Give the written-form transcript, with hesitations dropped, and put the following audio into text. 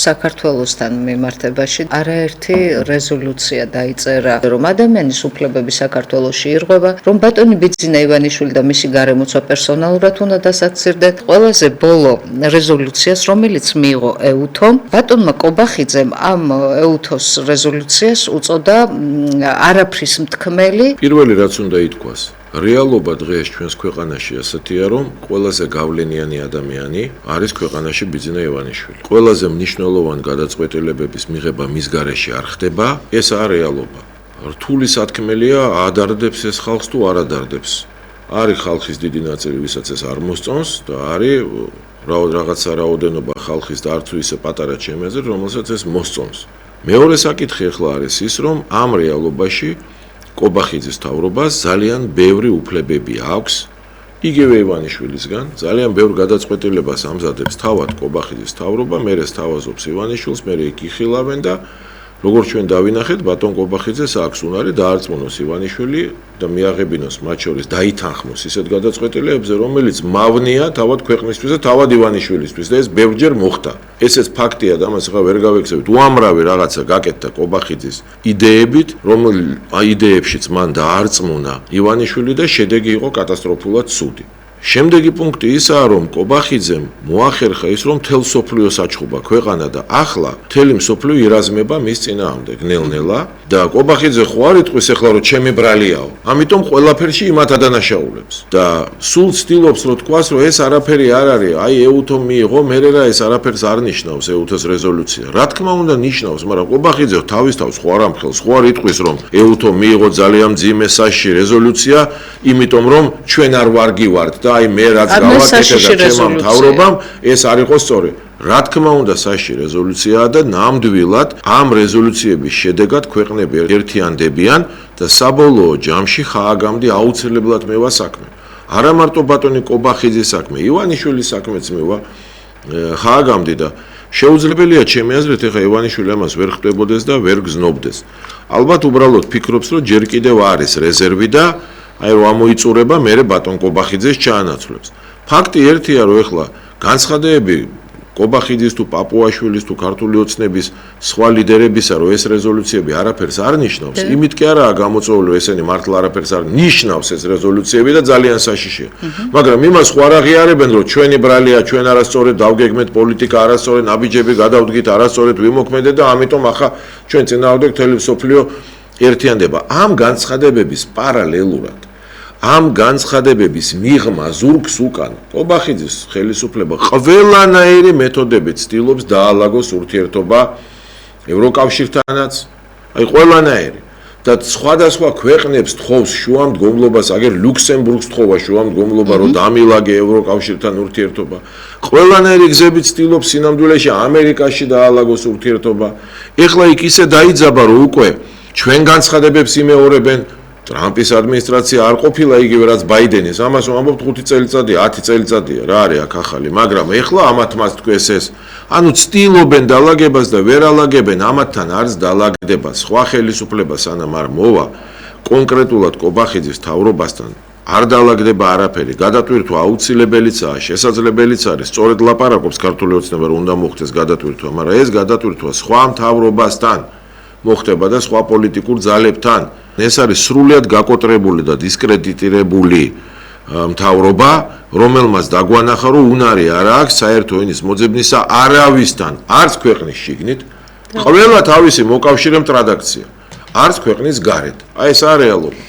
საქართველოსთან მიმართებაში არაერთი რეზოლუცია დაიწერა, რომ ადამიანის უფლებები საქართველოში ირღვევა, რომ ბატონი ბიძინა ივანიშვილი და მისი გარემოცვა პერსონალურად უნდა დასაცირდეთ. ყველაზე ბოლო რეზოლუციას, რომელიც მიიღო ეუთომ, ბატონმა კობახიძემ ამ ეუთოს რეზოლუციას უწოდა არაფრის მთქმელი. პირველი რაც უნდა ითქვას, რეალობა დღეს ჩვენს ქვეყანაში ასეთია, რომ ყველაზე გავლენიანი ადამიანი არის ქვეყანაში ბიძინა ივანიშვილი. ყველაზე მნიშვნელოვანი გადაწყვეტილებების მიღება მის გარეშე არ ხდება, ესაა რეალობა. რთული სათქმელია, ადარდებს ეს ხალხს თუ არ ადარდებს. არის ხალხის დიდი ნაწილი, ვისაც ეს არ მოსწონს და არის რაღაცა რაოდენობა ხალხის და არც ისე პატარა ჩემეზე, რომელსაც ეს მოსწონს. მეორე საკითხი ახლა არის ის, რომ ამ რეალობაში კობახიძის მთავრობას ძალიან ბევრი უფლებები აქვს, იგივე ივანიშვილისგან, ძალიან ბევრ გადაწყვეტილებას ამზადებს თავად კობახიძის მთავრობა, მერე სთავაზობს ივანიშვილს, მერე იქ იხილავენ და როგორც ჩვენ დავინახეთ, ბატონ კობახიძეს აქვს უნარი დაარწმუნოს ივანიშვილი და მიაღებინოს მათ შორის დაითანხმოს ისეთ გადაწყვეტილებებზე, რომელიც მავნია თავად ქვეყნისთვის და თავად ივანიშვილისთვის და ეს ბევრჯერ მოხდა. ესეც ფაქტია და ამას ახლა ვერ გავექცევით. უამრავი რაღაცა გაკეთდა კობახიძის იდეებით, რომელ იდეებშიც მან დაარწმუნა ივანიშვილი და შედეგი იყო კატასტროფულად ცუდი. შემდეგი პუნქტი ისაა, რომ კობახიძემ მოახერხა ის, რომ მთელ მსოფლიოს აჩხუბა ქვეყანა და ახლა მთელი მსოფლიო ირაზმება მის წინააღმდეგ ნელ-ნელა და კობახიძე ხო არ იტყვის ახლა რომ ჩემი ბრალიაო. ამიტომ ყველაფერში იმათ ადანაშაულებს და სულ ცდილობს რომ თქვას, რომ ეს არაფერი არ არის, აი ეუთო მიიღო, მერე რა ეს არაფერს არ ნიშნავს ეუთოს რეზოლუცია. რა თქმა უნდა ნიშნავს, მაგრამ კობახიძე თავის თავს ხო არ ამხელს, ხო არ იტყვის რომ ეუთო მიიღო ძალიან მძიმე საშიში რეზოლუცია, იმიტომ რომ ჩვენ არ ვარგივართ და აი მე რაც გავაკეთე და ჩემმა მთავრობამ ეს არ იყო სწორი. რა თქმა უნდა საშიში რეზოლუციაა და ნამდვილად ამ რეზოლუციების შედეგად ქვეყნები ერთიანდებიან და საბოლოო ჯამში ხააგამდე აუცილებლად მევა საქმე. არა მარტო ბატონი კობახიძის საქმე, ივანიშვილის საქმეც მევა ხააგამდე და შეუძლებელია ჩემი აზრით ახლა ივანიშვილი ამას ვერ ხდებოდეს და ვერ გზნობდეს. ალბათ უბრალოდ ფიქრობს რომ ჯერ კიდევ არის რეზერვი და აი რომ ამოიწურება მერე ბატონ კობახიძეს ჩაანაცვლებს. ფაქტი ერთია რომ ეხლა განცხადებები კობახიძის თუ პაპუაშვილის თუ ქართული ოცნების სხვა ლიდერებისა რომ ეს რეზოლუციები არაფერს არ ნიშნავს, იმით კი არაა გამოწვეული რომ ესენი მართლა არაფერს არ ნიშნავს ეს რეზოლუციები და ძალიან საშიშია. მაგრამ იმას ხო არ აღიარებენ რომ ჩვენი ბრალია, ჩვენ არასწორად დავგეგმეთ პოლიტიკა, არასწორად ნაბიჯები გადავდგით, არასწორად ვიმოქმედეთ და ამიტომ ახლა ჩვენ წინააღმდეგ მთელი მსოფლიო ერთიანდება. ამ განცხადებების პარალელურად ამ განცხადებების მიღმა ზურგს უკან კობახიძის ხელისუფლება ყველანაირი მეთოდებით ცდილობს დაალაგოს ურთიერთობა ევროკავშირთანაც, აი ყველანაირი და სხვადასხვა ქვეყნებს თხოვს შუამდგომლობას, აგერ ლუქსემბურგს თხოვა შუამდგომლობა რომ დამილაგე ევროკავშირთან ურთიერთობა. ყველანაირი გზებით ცდილობს სინამდვილეში ამერიკაში დაალაგოს ურთიერთობა. ეხლა იქ ისე დაიძაბა რომ უკვე ჩვენ განცხადებებს იმეორებენ ტრამპის ადმინისტრაცია არ ყოფილა იგივე რაც ბაიდენის, ამას ვამბობთ 5 წელიწადია, 10 წელიწადია, რა არის აქ ახალი, მაგრამ ეხლა ამათ მას თქვეს ეს, ანუ ცდილობენ დალაგებას და ვერ ალაგებენ, ამათთან არც დალაგდება, სხვა ხელისუფლება სანამ არ მოვა, კონკრეტულად კობახიძის მთავრობასთან არ დალაგდება არაფერი, გადატვირთვა აუცილებელიცაა, შესაძლებელიც არის, სწორედ ლაპარაკობს ქართული ოცნება რომ უნდა მოხდეს გადატვირთვა, მაგრამ ეს გადატვირთვა სხვა მთავრობასთან მოხდება და სხვა პოლიტიკურ ძალებთან. ეს არის სრულიად გაკოტრებული და დისკრედიტირებული მთავრობა, რომელმაც დაგვანახა რომ უნარი არ აქვს საერთო ენის მოძებნისა არავისთან, არც ქვეყნის შიგნით, ყველა თავისი მოკავშირე მტრადაქცია, არც ქვეყნის გარეთ. აი ესაა რეალობა.